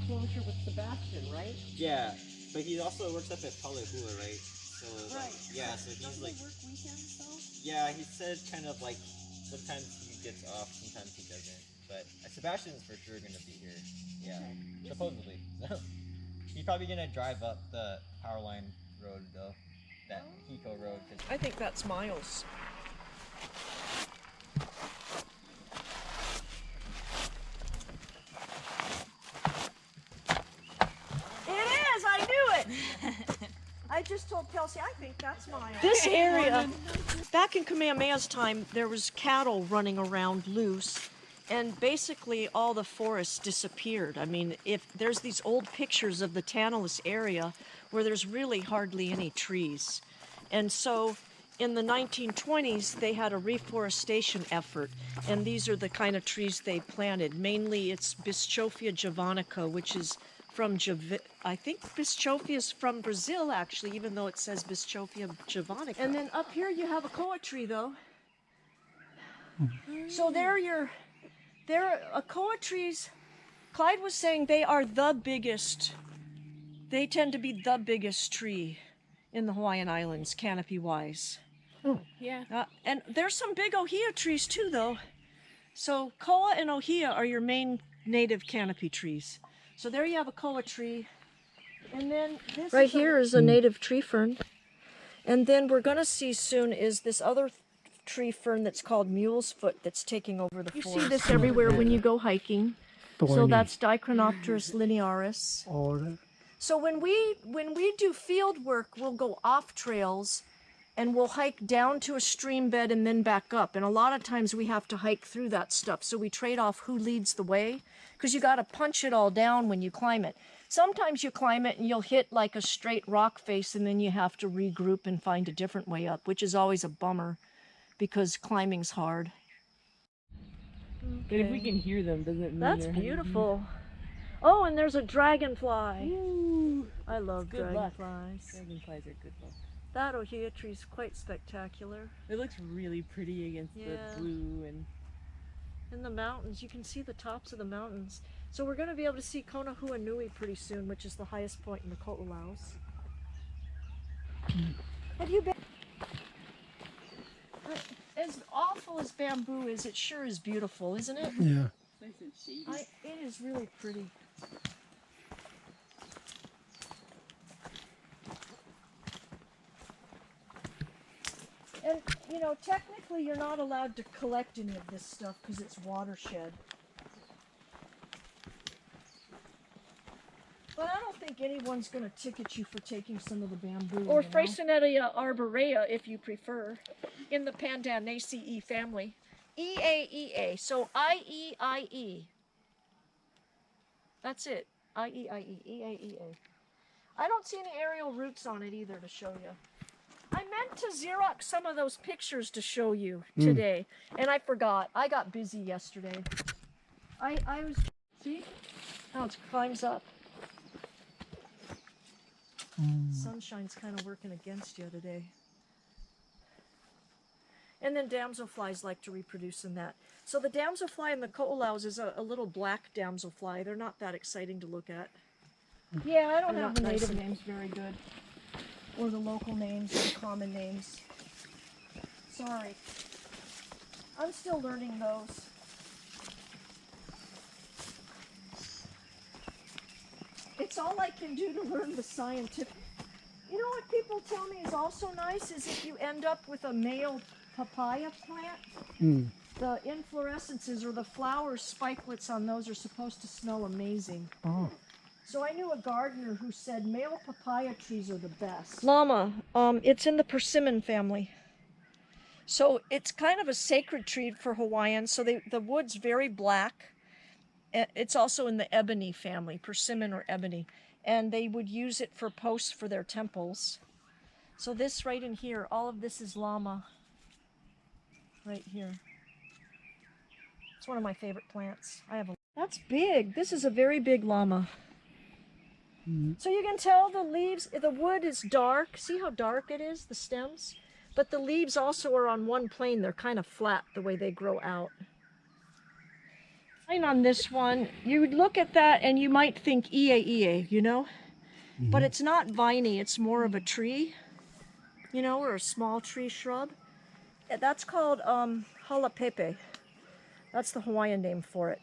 closure with Sebastian, right? Yeah, but he also works up at Palehua, right? So Right. yeah, so he's Doesn't like, he work weekends though? yeah, he said kind of like sometimes he gets off, sometimes he doesn't. But Sebastian's for sure gonna be here. Yeah, Okay. supposedly. So he's probably gonna drive up the power line road though, that Hiko road. I think that's Miles. It is! I knew it! I just told Kelsey, I think that's Miles. This area, back in Kamehameha's time, there was cattle running around loose, and basically all the forest disappeared. I mean, if there's these old pictures of the Tantalus area where there's really hardly any trees. And so in the 1920s, they had a reforestation effort, and these are the kind of trees they planted. Mainly it's Bischoffia javanica, which is from I think Bischoffia is from Brazil, actually, even though it says Bischoffia javanica. And then up here you have a Koa tree, though. So they're Koa trees. Clyde was saying they are the biggest. They tend to be the biggest tree in the Hawaiian Islands, canopy-wise. Oh, yeah. And there's some big ohia trees too, though. So koa and ohia are your main native canopy trees. So there you have a koa tree. And then this right here is a native tree fern. And then we're going to see soon is this other tree fern that's called mule's foot that's taking over the forest. You see this everywhere when you go hiking. So that's Dichronopterus linearis. So when we do field work, we'll go off trails and we'll hike down to a stream bed and then back up. And a lot of times we have to hike through that stuff. So we trade off who leads the way, because you got to punch it all down when you climb it. Sometimes you climb it and you'll hit like a straight rock face and then you have to regroup and find a different way up, which is always a bummer because climbing's hard. But if we can hear them, doesn't mean That's beautiful. Oh, and there's a dragonfly. Ooh. I love Good dragonflies. Luck. Dragonflies are good luck. That ohia tree is quite spectacular. It looks really pretty against the blue and... In the mountains, you can see the tops of the mountains. So we're going to be able to see Konahua Nui pretty soon, which is the highest point in the Ko'olaus. Have you been? As awful as bamboo is, it sure is beautiful, isn't it? Yeah. Nice and shady. It is really pretty. And, you know, technically you're not allowed to collect any of this stuff because it's watershed. But I don't think anyone's going to ticket you for taking some of the bamboo. Or Freycinetia arborea, if you prefer, in the Pandanaceae family. Ie'ie, so Ie'ie. That's it. Ie'ie, Ie'ie. I don't see any aerial roots on it either to show you. I meant to Xerox some of those pictures to show you today, and I forgot. I got busy yesterday. I was, see how it climbs up. Sunshine's kind of working against you today. And then damselflies like to reproduce in that. So the damselfly in the Ko'olaus is a little black damselfly. They're not that exciting to look at. Yeah, I don't have the native names very good. Or the local names, or the common names. Sorry. I'm still learning those. It's all I can do to learn the scientific. You know what people tell me is also nice is if you end up with a male papaya plant, the inflorescences or the flower spikelets on those are supposed to smell amazing. Oh. So I knew a gardener who said male papaya trees are the best. Lama, it's in the Persimmon family. So it's kind of a sacred tree for Hawaiians. So the wood's very black. It's also in the ebony family, persimmon or ebony. And they would use it for posts for their temples. So this right in here, all of this is Lama. Right here. It's one of my favorite plants. That's big. This is a very big Lama. So you can tell the leaves, the wood is dark. See how dark it is, the stems? But the leaves also are on one plane. They're kind of flat the way they grow out. On this one, you would look at that and you might think Ie'ie, you know? But it's not viney, it's more of a tree, you know, or a small tree shrub. That's called Halapepe. That's the Hawaiian name for it.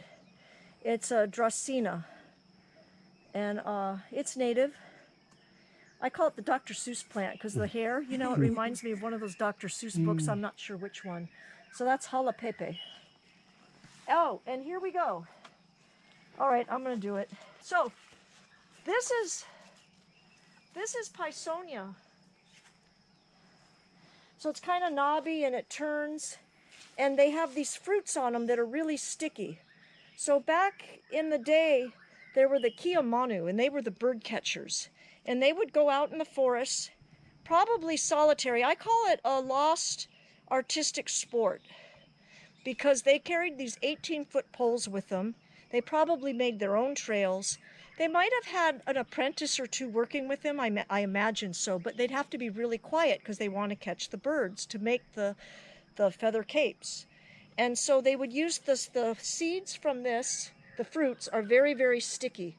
It's a Dracena, and it's native. I call it the Dr. Seuss plant because the hair, you know, it reminds me of one of those Dr. Seuss books. I'm not sure which one. So that's Halapepe. Oh, and here we go. All right, I'm gonna do it. So this is Pisonia. So it's kind of knobby and it turns, and they have these fruits on them that are really sticky. So back in the day, there were the Keamanu, and they were the bird catchers. And they would go out in the forest, probably solitary. I call it a lost artistic sport because they carried these 18-foot poles with them. They probably made their own trails. They might have had an apprentice or two working with them, I imagine so, but they'd have to be really quiet because they want to catch the birds to make the feather capes. And so they would use the seeds from this, the fruits are very, very sticky.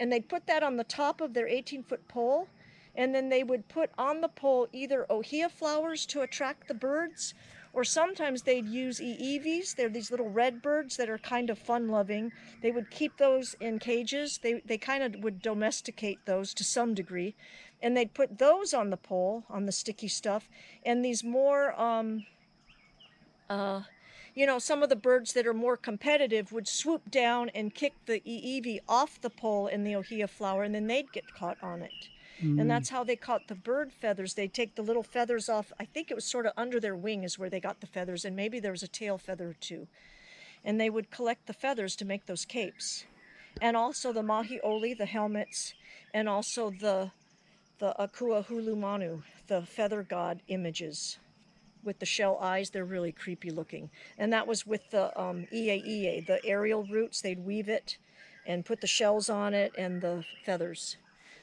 And they'd put that on the top of their 18-foot pole, and then they would put on the pole either ohia flowers to attract the birds, or sometimes they'd use Ie'ees. They're these little red birds that are kind of fun-loving. They would keep those in cages. They kind of would domesticate those to some degree. And they'd put those on the pole, on the sticky stuff, and these more, you know, some of the birds that are more competitive would swoop down and kick the Ie'ie off the pole in the ohia flower, and then they'd get caught on it. And that's how they caught the bird feathers. They'd take the little feathers off. I think it was sort of under their wing is where they got the feathers, and maybe there was a tail feather or two. And they would collect the feathers to make those capes. And also the mahioli, the helmets, and also the akua hulumanu, the feather god images. With the shell eyes, they're really creepy looking. And that was with the Ie'ie, the aerial roots. They'd weave it and put the shells on it and the feathers.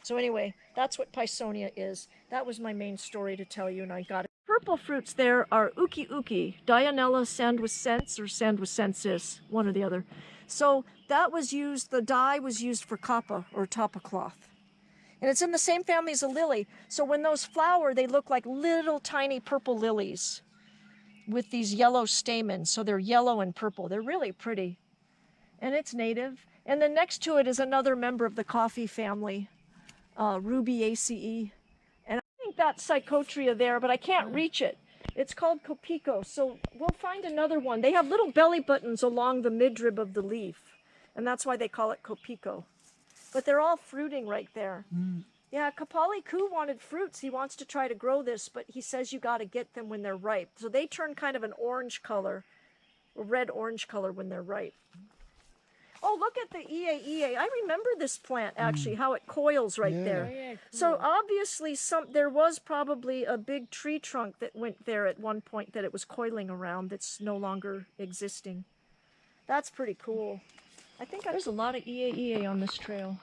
So anyway, that's what Pisonia is. That was my main story to tell you, and I got it. Purple fruits there are uki, Dianella sanduicensis or sanduicensis, one or the other. So that was used, the dye was used for kapa or tapa cloth. And it's in the same family as a lily. So when those flower, they look like little tiny purple lilies with these yellow stamens. So they're yellow and purple. They're really pretty. And it's native. And then next to it is another member of the coffee family, Rubiaceae. And I think that's Psychotria there, but I can't reach it. It's called Kopiko. So we'll find another one. They have little belly buttons along the midrib of the leaf. And that's why they call it Kopiko. But they're all fruiting right there. Yeah, Kapali Ku wanted fruits. He wants to try to grow this, but he says you got to get them when they're ripe. So they turn kind of an orange color, a red-orange color when they're ripe. Oh, look at the Ie'ie. I remember this plant, actually, how it coils right there. Oh, yeah, cool. So obviously there was probably a big tree trunk that went there at one point that it was coiling around that's no longer existing. That's pretty cool. I think there's a lot of Ie'ie on this trail.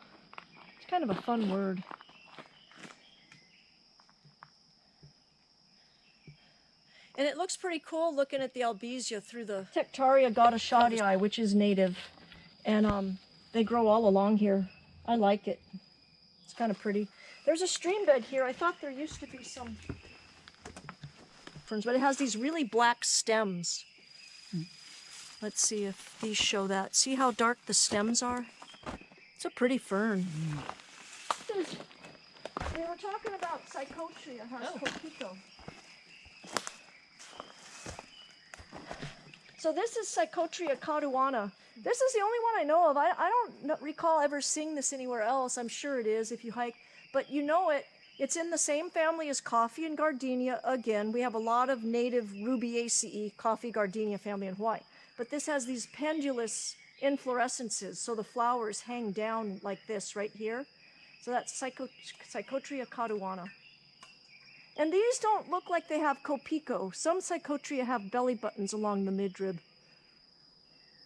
It's kind of a fun word. And it looks pretty cool looking at the albesia through the Tectaria gottschalkii, which is native. And they grow all along here. I like it. It's kind of pretty. There's a stream bed here. I thought there used to be some ferns, but it has these really black stems. Let's see if these show that. See how dark the stems are? It's a pretty fern. We were talking about Psychotria, Kopiko. So this is Psychotria cauduana. This is the only one I know of. I don't recall ever seeing this anywhere else. I'm sure it is if you hike. But you know it. It's in the same family as coffee and gardenia. Again, we have a lot of native Rubiaceae, coffee gardenia family in Hawaii. But this has these pendulous inflorescences. So the flowers hang down like this right here. So that's Psychotria cauduana. And these don't look like they have Kopiko. Some Psychotria have belly buttons along the midrib.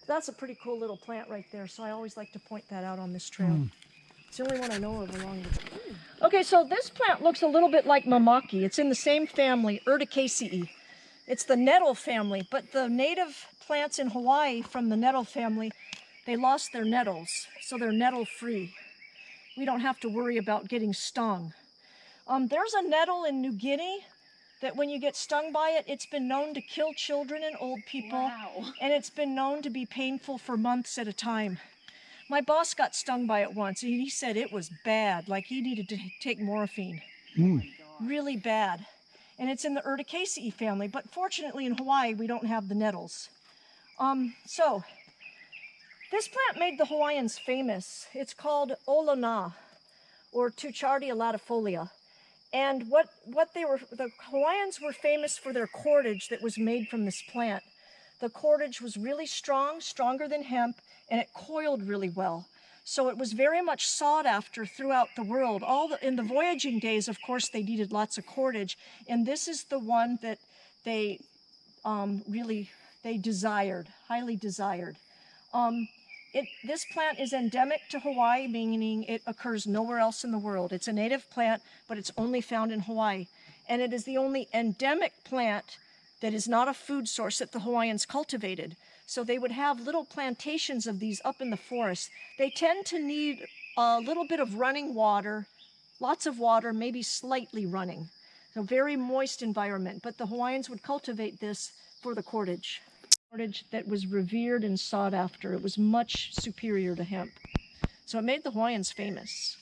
That's a pretty cool little plant right there, so I always like to point that out on this trail. It's the only one I know of along the... Okay, so this plant looks a little bit like mamaki. It's in the same family, Urticaceae. It's the nettle family, but the native plants in Hawaii from the nettle family, They lost their nettles, so they're nettle free. We don't have to worry about getting stung. There's a nettle in New Guinea that when you get stung by it, it's been known to kill children and old people. Wow. And it's been known to be painful for months at a time. My boss got stung by it once, and he said it was bad, like he needed to take morphine. Really bad. And it's in the Urticaceae family, but fortunately in Hawaii, we don't have the nettles. So, this plant made the Hawaiians famous. It's called Olona, or Tuchardia latifolia. And the Hawaiians were famous for their cordage that was made from this plant. The cordage was really strong, stronger than hemp, and it coiled really well. So it was very much sought after throughout the world. In the voyaging days, of course, they needed lots of cordage, and this is the one that they desired, highly desired. This plant is endemic to Hawaii, meaning it occurs nowhere else in the world. It's a native plant, but it's only found in Hawaii. And it is the only endemic plant that is not a food source that the Hawaiians cultivated. So they would have little plantations of these up in the forest. They tend to need a little bit of running water, lots of water, maybe slightly running. So very moist environment, but the Hawaiians would cultivate this for the cordage. Cordage that was revered and sought after. It was much superior to hemp. So it made the Hawaiians famous.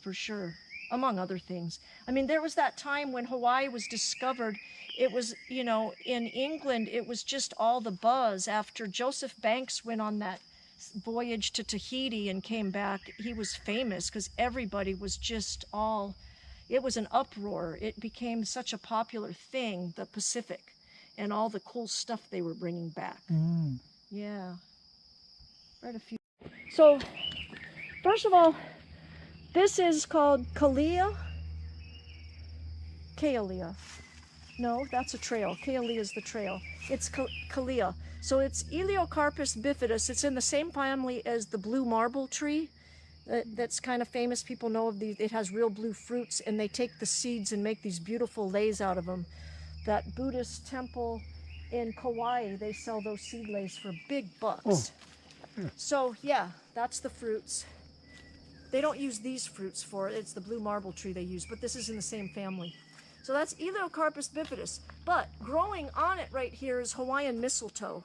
For sure. Among other things. I mean, there was that time when Hawaii was discovered. It was, you know, in England, it was just all the buzz. After Joseph Banks went on that voyage to Tahiti and came back, he was famous because everybody was just all, it was an uproar. It became such a popular thing, the Pacific, and all the cool stuff they were bringing back. Yeah. Right, a few. So, first of all, this is called Kalia. Kalia. No, that's a trail. Kalia is the trail. It's Kalia. So it's Elaeocarpus bifidus. It's in the same family as the blue marble tree. That's kind of famous. People know of these. It has real blue fruits, and they take the seeds and make these beautiful leis out of them. That Buddhist temple in Kauai, they sell those seed leis for big bucks. So yeah, that's the fruits. They don't use these fruits for it. It's the blue marble tree they use, but this is in the same family. So that's Elaeocarpus bifidus. But growing on it right here is Hawaiian mistletoe.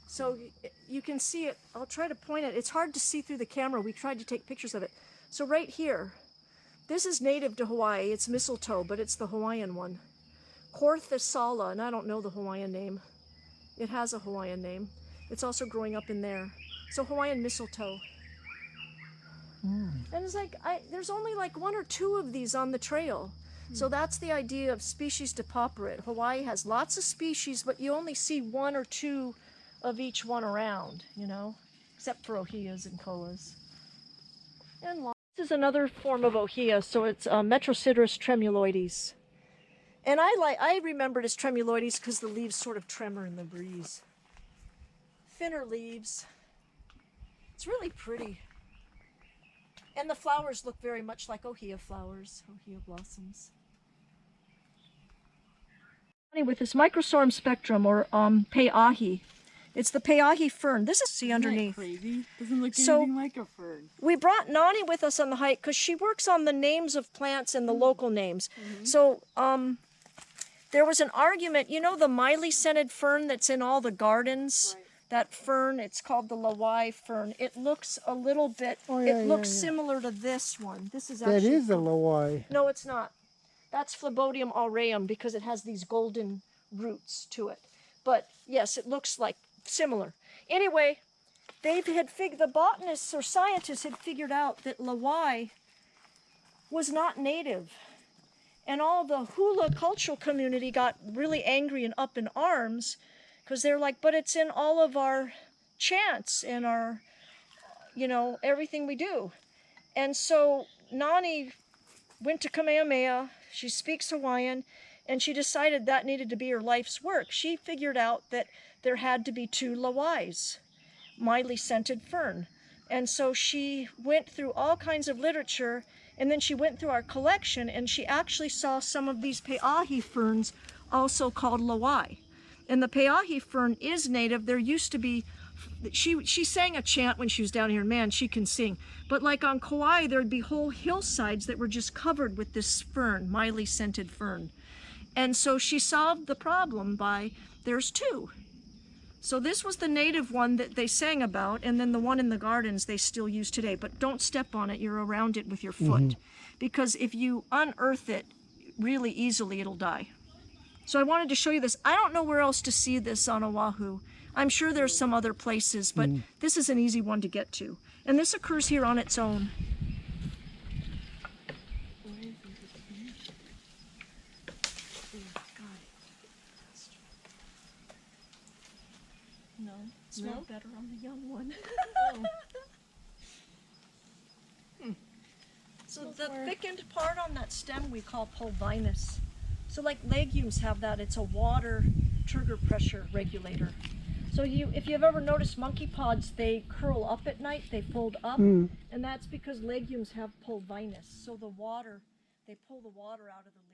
So you can see it. I'll try to point it. It's hard to see through the camera. We tried to take pictures of it. So right here, this is native to Hawaii. It's mistletoe, but it's the Hawaiian one. Corthosala, and I don't know the Hawaiian name. It has a Hawaiian name. It's also growing up in there. So Hawaiian mistletoe. And it's like, there's only like 1 or 2 of these on the trail. So that's the idea of species depauperate. Hawaii has lots of species, but you only see 1 or 2 of each one around, you know, except for ohias and koas. And this is another form of ohia, so it's Metrosideros tremuloides. And I remember it as tremuloides because the leaves sort of tremor in the breeze. Thinner leaves. It's really pretty. And the flowers look very much like ohia flowers, ohia blossoms. With this microsorm spectrum, or Peahi. It's the Peahi fern. This is see underneath. Isn't that crazy? Doesn't look anything like a fern. We brought Nani with us on the hike because she works on the names of plants and the local names. So there was an argument, you know the miley-scented fern that's in all the gardens? Right. That fern, it's called the Lawai fern. It looks a little bit, it looks similar to this one. This is actually... That is a Lawai. No, it's not. That's Phlebodium aureum because it has these golden roots to it. But yes, it looks like similar. Anyway, the botanists or scientists had figured out that Lawai was not native. And all the hula cultural community got really angry and up in arms because they're like, but it's in all of our chants and our, you know, everything we do. And so Nani went to Kamehameha. She speaks Hawaiian, and she decided that needed to be her life's work. She figured out that there had to be 2 Lawais, miley-scented fern. And so she went through all kinds of literature, and then she went through our collection, and she actually saw some of these Peahi ferns also called Lawai. And the Peahi Fern is native. There used to be, she sang a chant when she was down here, and man, she can sing. But like on Kauai, there'd be whole hillsides that were just covered with this fern, miley scented fern. And so she solved the problem by, there's two. So this was the native one that they sang about, and then the one in the gardens they still use today. But don't step on it, you're around it with your foot. Because if you unearth it really easily, it'll die. So I wanted to show you this. I don't know where else to see this on Oahu. I'm sure there's some other places, but this is an easy one to get to. And this occurs here on its own. No, smell better on the young one. So the thickened part on that stem we call pulvinus. So like legumes have that, it's a water trigger pressure regulator. So if you've ever noticed monkey pods, they curl up at night, they fold up, and that's because legumes have pulvinus. So the water, they pull the water out of the